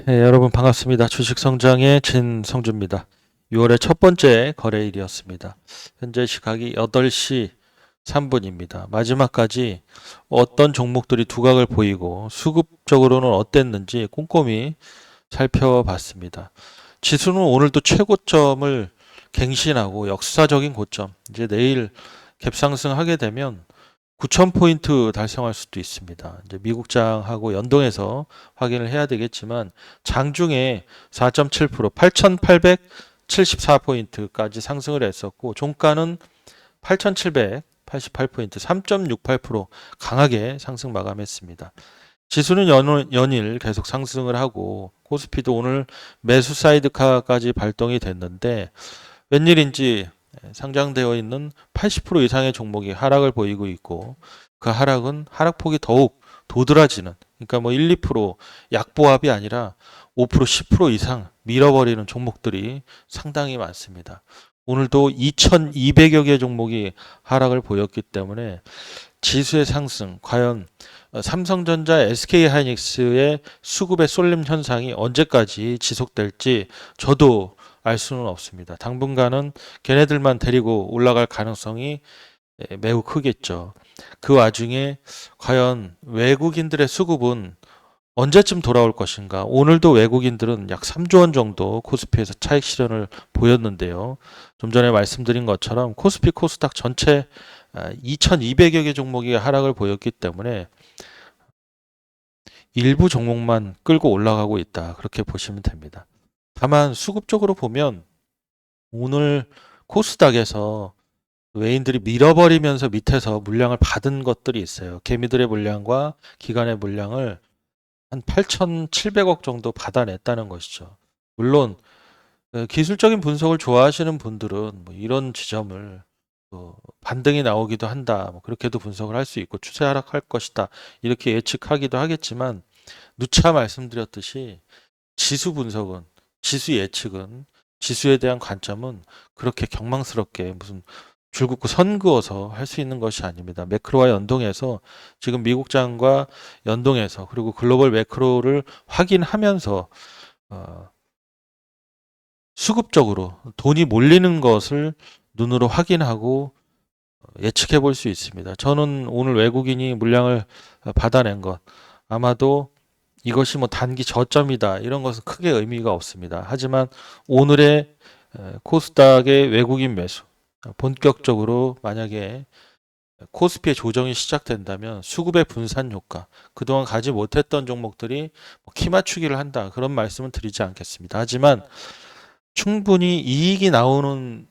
여러분 반갑습니다. 주식성장의 진성주입니다. 6월의 첫 번째 거래일이었습니다. 현재 시각이 8시 3분입니다. 마지막까지 어떤 종목들이 두각을 보이고 수급적으로는 어땠는지 꼼꼼히 살펴봤습니다. 지수는 오늘도 최고점을 갱신하고 역사적인 고점, 이제 내일 갭상승하게 되면 9,000포인트 달성할 수도 있습니다. 이제 미국장하고 연동해서 확인을 해야 되겠지만 장중에 4.7% 8,874포인트까지 상승을 했었고 종가는 8,788포인트 3.68% 강하게 상승 마감했습니다. 지수는 연일 계속 상승을 하고 코스피도 오늘 매수 사이드카까지 발동이 됐는데 웬일인지 상장되어 있는 80% 이상의 종목이 하락을 보이고 있고 그 하락은 하락폭이 더욱 도드라지는, 그러니까 뭐 1, 2% 약보합이 아니라 5%, 10% 이상 밀어버리는 종목들이 상당히 많습니다. 오늘도 2,200여 개 종목이 하락을 보였기 때문에 지수의 상승, 과연 삼성전자, SK하이닉스의 수급의 쏠림 현상이 언제까지 지속될지 저도 알 수는 없습니다. 당분간은 걔네들만 데리고 올라갈 가능성이 매우 크겠죠. 그 와중에 과연 외국인들의 수급은 언제쯤 돌아올 것인가? 오늘도 외국인들은 약 3조 원 정도 코스피에서 차익 실현을 보였는데요. 좀 전에 말씀드린 것처럼 코스피 코스닥 전체 2,200여 개 종목이 하락을 보였기 때문에 일부 종목만 끌고 올라가고 있다. 그렇게 보시면 됩니다. 다만 수급적으로 보면 오늘 코스닥에서 외인들이 밀어버리면서 밑에서 물량을 받은 것들이 있어요. 개미들의 물량과 기관의 물량을 한 8,700억 정도 받아냈다는 것이죠. 물론 기술적인 분석을 좋아하시는 분들은 뭐 이런 지점을 반등이 나오기도 한다. 뭐 그렇게도 분석을 할 수 있고 추세 하락할 것이다. 이렇게 예측하기도 하겠지만 누차 말씀드렸듯이 지수 분석은, 지수 예측은, 지수에 대한 관점은 그렇게 경망스럽게 무슨 줄 긋고 선 그어서 할 수 있는 것이 아닙니다. 매크로와 연동해서 지금 미국장과 연동해서 그리고 글로벌 매크로를 확인하면서 수급적으로 돈이 몰리는 것을 눈으로 확인하고 예측해 볼 수 있습니다. 저는 오늘 외국인이 물량을 받아낸 것, 아마도 이것이 뭐 단기 저점이다 이런 것은 크게 의미가 없습니다. 하지만 오늘의 코스닥의 외국인 매수, 본격적으로 만약에 코스피의 조정이 시작된다면 수급의 분산 효과, 그동안 가지 못했던 종목들이 키 맞추기를 한다, 그런 말씀은 드리지 않겠습니다. 하지만 충분히 이익이 나오는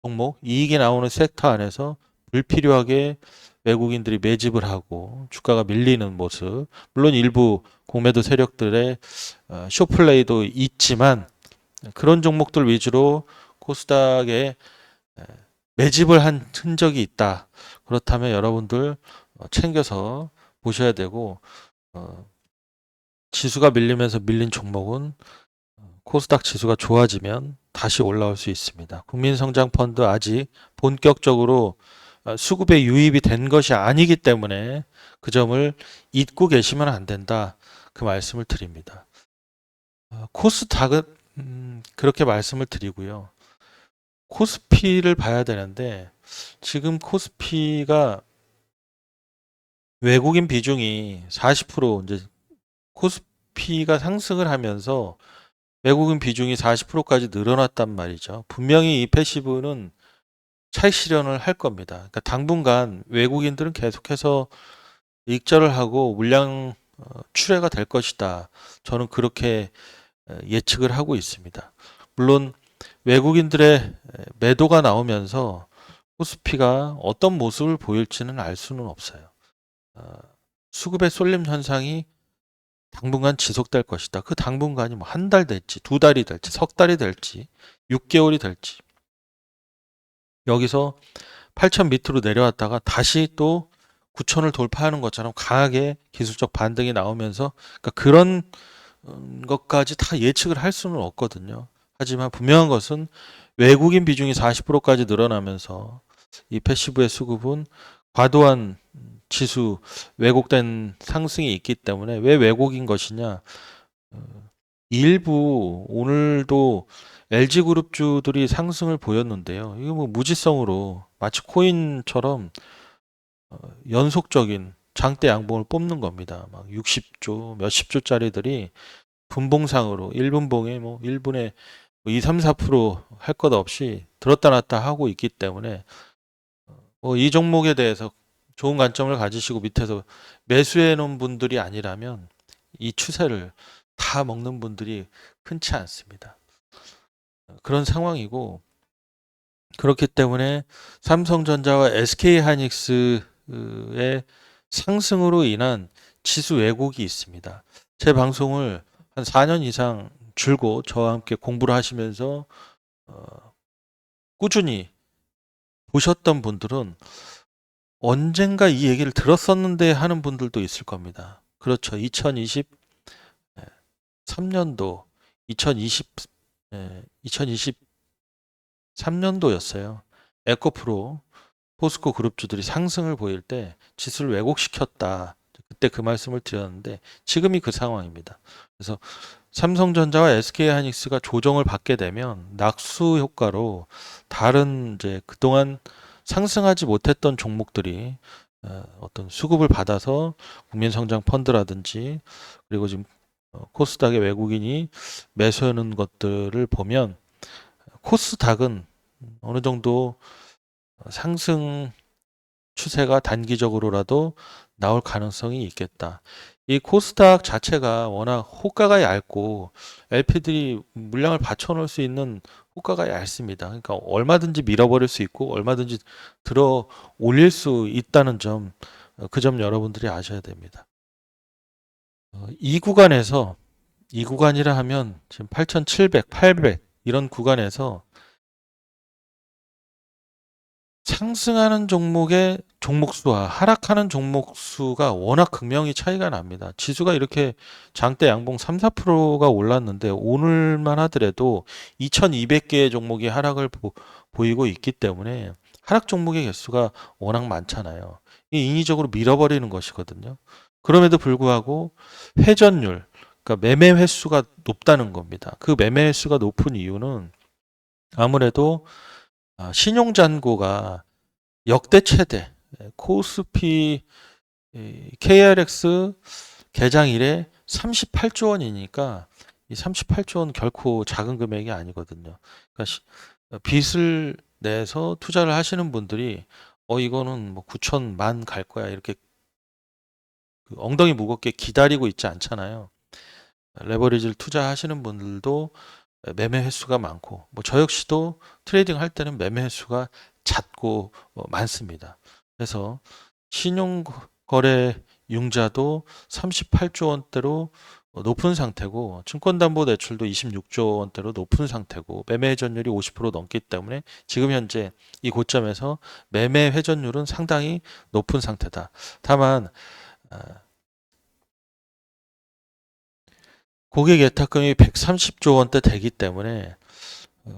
종목, 이익이 나오는 섹터 안에서 불필요하게 외국인들이 매집을 하고 주가가 밀리는 모습, 물론 일부 공매도 세력들의 쇼플레이도 있지만 그런 종목들 위주로 코스닥에 매집을 한 흔적이 있다. 그렇다면 여러분들 챙겨서 보셔야 되고, 지수가 밀리면서 밀린 종목은 코스닥 지수가 좋아지면 다시 올라올 수 있습니다. 국민성장펀드 아직 본격적으로 수급에 유입이 된 것이 아니기 때문에 그 점을 잊고 계시면 안 된다. 그 말씀을 드립니다. 코스닥은 그렇게 말씀을 드리고요. 코스피를 봐야 되는데 지금 코스피가 외국인 비중이 40%, 이제 코스피가 상승을 하면서 외국인 비중이 40%까지 늘어났단 말이죠. 분명히 이 패시브는 차익 실현을 할 겁니다. 그러니까 당분간 외국인들은 계속해서 익절을 하고 물량 출회가 될 것이다. 저는 그렇게 예측을 하고 있습니다. 물론 외국인들의 매도가 나오면서 코스피가 어떤 모습을 보일지는 알 수는 없어요. 수급의 쏠림 현상이 당분간 지속될 것이다. 그 당분간이 뭐 한 달 될지, 두 달이 될지, 석 달이 될지, 6개월이 될지. 여기서 8천 밑으로 내려왔다가 다시 또 9천을 돌파하는 것처럼 강하게 기술적 반등이 나오면서, 그러니까 그런 것까지 다 예측을 할 수는 없거든요. 하지만 분명한 것은 외국인 비중이 40%까지 늘어나면서 이 패시브의 수급은 과도한 지수 왜곡된 상승이 있기 때문에, 왜 왜곡인 것이냐? 일부 오늘도 LG그룹주들이 상승을 보였는데요. 이거 뭐 무지성으로 마치 코인처럼 연속적인 장대 양봉을 뽑는 겁니다. 막 60조, 몇십 조짜리들이 분봉상으로 1분봉에 뭐 1분에 2, 3, 4%할 것 없이 들었다 놨다 하고 있기 때문에 뭐 이 종목에 대해서 좋은 관점을 가지시고 밑에서 매수해 놓은 분들이 아니라면 이 추세를 다 먹는 분들이 흔치 않습니다. 그런 상황이고 그렇기 때문에 삼성전자와 SK하이닉스의 상승으로 인한 지수 왜곡이 있습니다. 제 방송을 한 4년 이상 줄곧 저와 함께 공부를 하시면서 꾸준히 보셨던 분들은 언젠가 이 얘기를 들었었는데 하는 분들도 있을 겁니다. 그렇죠. 2023년도, 2020, 2023년도였어요. 에코프로, 포스코 그룹주들이 상승을 보일 때 지수를 왜곡시켰다. 그때 그 말씀을 드렸는데 지금이 그 상황입니다. 그래서 삼성전자와 SK하이닉스가 조정을 받게 되면 낙수 효과로 다른 이제 그동안 상승하지 못했던 종목들이 어떤 수급을 받아서 국민성장 펀드라든지 그리고 지금 코스닥의 외국인이 매수하는 것들을 보면 코스닥은 어느 정도 상승 추세가 단기적으로라도 나올 가능성이 있겠다. 이 코스닥 자체가 워낙 호가가 얇고 LP들이 물량을 받쳐놓을 수 있는 호가가 얇습니다. 그러니까 얼마든지 밀어버릴 수 있고 얼마든지 들어 올릴 수 있다는 점, 그 점 여러분들이 아셔야 됩니다. 이 구간에서 이 구간이라 하면 지금 8,700, 800 이런 구간에서 상승하는 종목의 종목 수와 하락하는 종목 수가 워낙 극명히 차이가 납니다. 지수가 이렇게 장대 양봉 3, 4%가 올랐는데 오늘만 하더라도 2200개의 종목이 하락을 보이고 있기 때문에 하락 종목의 개수가 워낙 많잖아요. 이 인위적으로 밀어버리는 것이거든요. 그럼에도 불구하고 회전율, 그러니까 매매 횟수가 높다는 겁니다. 그 매매 횟수가 높은 이유는 아무래도 신용 잔고가 역대 최대 코스피 KRX 개장 이래 38조 원이니까 이 38조 원 결코 작은 금액이 아니거든요. 그러니까 빚을 내서 투자를 하시는 분들이 이거는 뭐 9천 만 갈 거야 이렇게 그 엉덩이 무겁게 기다리고 있지 않잖아요. 레버리지를 투자하시는 분들도 매매 횟수가 많고 뭐 저 역시도 트레이딩 할 때는 매매 횟수가 잦고 많습니다. 그래서 신용거래 융자도 38조 원대로 높은 상태고 증권담보대출도 26조 원대로 높은 상태고 매매 회전율이 50% 넘기 때문에 지금 현재 이 고점에서 매매 회전율은 상당히 높은 상태다. 다만 고객 예탁금이 130조 원대 되기 때문에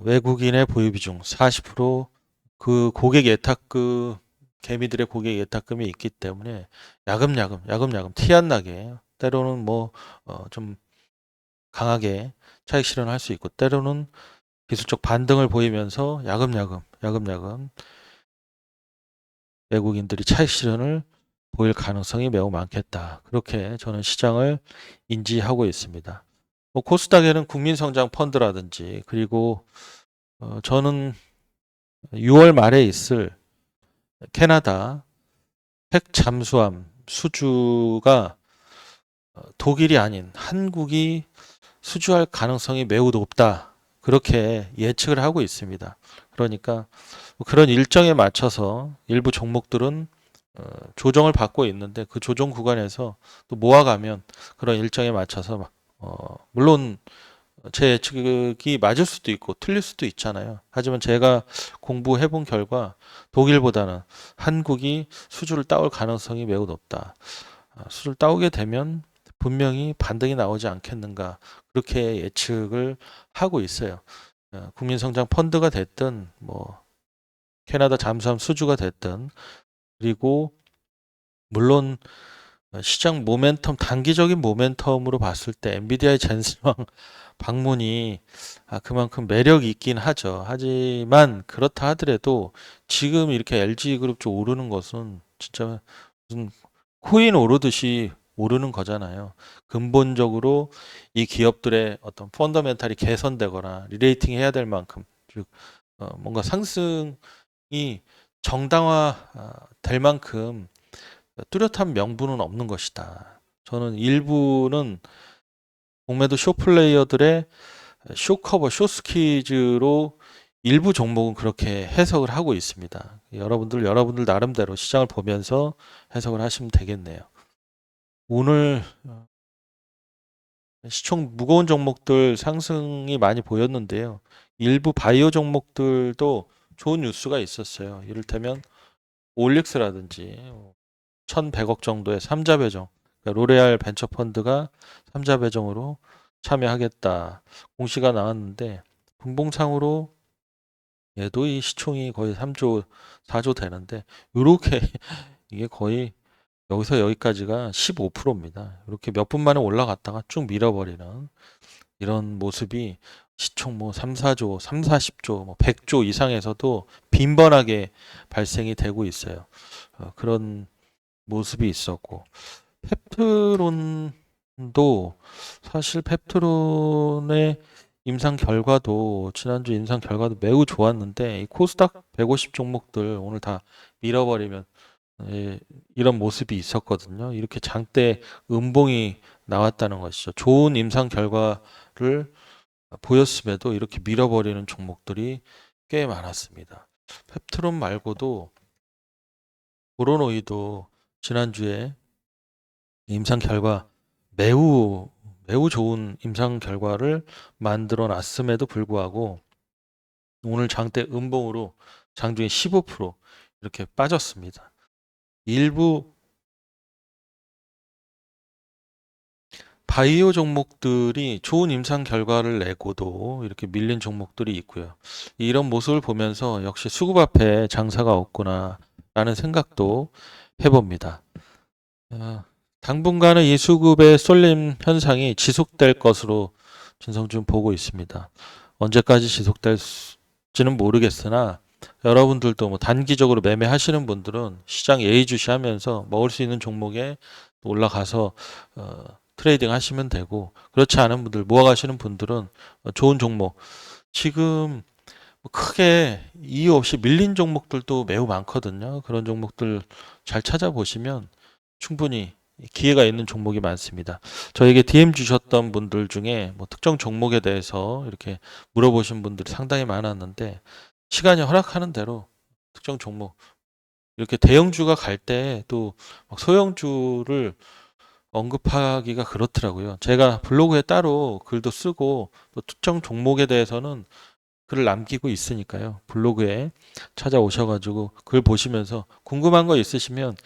외국인의 보유 비중 40%그 고객 예탁금 개미들의 고객 예탁금이 있기 때문에 야금야금 티 안 나게 때로는 뭐 좀 강하게 차익 실현할 수 있고 때로는 기술적 반등을 보이면서 야금야금 외국인들이 차익 실현을 보일 가능성이 매우 많겠다. 그렇게 저는 시장을 인지하고 있습니다. 뭐 코스닥에는 국민성장 펀드라든지 그리고 저는 6월 말에 있을 캐나다 핵 잠수함 수주가 독일이 아닌 한국이 수주할 가능성이 매우 높다. 그렇게 예측을 하고 있습니다. 그러니까 그런 일정에 맞춰서 일부 종목들은 조정을 받고 있는데 그 조정 구간에서 또 모아가면 그런 일정에 맞춰서 물론 제 예측이 맞을 수도 있고 틀릴 수도 있잖아요. 하지만 제가 공부해 본 결과 독일보다는 한국이 수주를 따올 가능성이 매우 높다. 수주를 따오게 되면 분명히 반등이 나오지 않겠는가 그렇게 예측을 하고 있어요. 국민성장 펀드가 됐든 뭐 캐나다 잠수함 수주가 됐든 그리고 물론 시장 모멘텀, 단기적인 모멘텀으로 봤을 때 엔비디아의 젠슨왕 방문이 그만큼 매력이 있긴 하죠. 하지만 그렇다 하더라도 지금 이렇게 LG그룹 쪽 오르는 것은 진짜 무슨 코인 오르듯이 오르는 거잖아요. 근본적으로 이 기업들의 어떤 펀더멘탈이 개선되거나 리레이팅 해야 될 만큼, 즉 뭔가 상승이 정당화 될 만큼 뚜렷한 명분은 없는 것이다. 저는 일부는 공매도 쇼플레이어들의 쇼커버, 쇼스퀴즈로 일부 종목은 그렇게 해석을 하고 있습니다. 여러분들 나름대로 시장을 보면서 해석을 하시면 되겠네요. 오늘 시총 무거운 종목들 상승이 많이 보였는데요. 일부 바이오 종목들도 좋은 뉴스가 있었어요. 이를테면 올릭스라든지 1,100억 정도의 삼자 배정, 그러니까 로레알 벤처펀드가 삼자 배정으로 참여하겠다 공시가 나왔는데 분봉상으로 얘도 이 시총이 거의 3조, 4조 되는데 이렇게 이게 거의 여기서 여기까지가 15%입니다. 이렇게 몇 분 만에 올라갔다가 쭉 밀어버리는 이런 모습이 시총 뭐 3, 4조, 3, 40조, 뭐 100조 이상에서도 빈번하게 발생이 되고 있어요. 그런 모습이 있었고 펩트론도 사실 펩트론의 임상 결과도 지난주 임상 결과도 매우 좋았는데 이 코스닥 150 종목들 오늘 다 밀어버리면 이런 모습이 있었거든요. 이렇게 장대 음봉이 나왔다는 것이죠. 좋은 임상 결과를 보였음에도 이렇게 밀어버리는 종목들이 꽤 많았습니다. 펩트론 말고도 보로노이도 지난주에 임상 결과 매우 좋은 임상 결과를 만들어 놨음에도 불구하고 오늘 장대 음봉으로 장중에 15% 이렇게 빠졌습니다. 일부 바이오 종목들이 좋은 임상 결과를 내고도 이렇게 밀린 종목들이 있고요. 이런 모습을 보면서 역시 수급 앞에 장사가 없구나 라는 생각도 해봅니다. 당분간은 이 수급의 쏠림 현상이 지속될 것으로 진성준 보고 있습니다. 언제까지 지속될지는 모르겠으나 여러분들도 뭐 단기적으로 매매하시는 분들은 시장 예의주시하면서 먹을 수 있는 종목에 올라가서 트레이딩 하시면 되고 그렇지 않은 분들 모아가시는 분들은 좋은 종목 지금 크게 이유 없이 밀린 종목들도 매우 많거든요. 그런 종목들 잘 찾아보시면 충분히 기회가 있는 종목이 많습니다. 저에게 DM 주셨던 분들 중에 뭐 특정 종목에 대해서 이렇게 물어보신 분들이 상당히 많았는데 시간이 허락하는 대로 특정 종목 이렇게 대형주가 갈 때 또 소형주를 언급하기가 그렇더라고요. 제가 블로그에 따로 글도 쓰고 또 특정 종목에 대해서는 글을 남기고 있으니까요. 블로그에 찾아오셔가지고 글 보시면서 궁금한 거 있으시면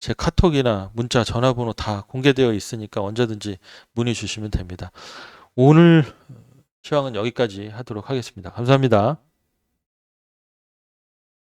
제 카톡이나 문자, 전화번호 다 공개되어 있으니까 언제든지 문의 주시면 됩니다. 오늘 시황은 여기까지 하도록 하겠습니다. 감사합니다.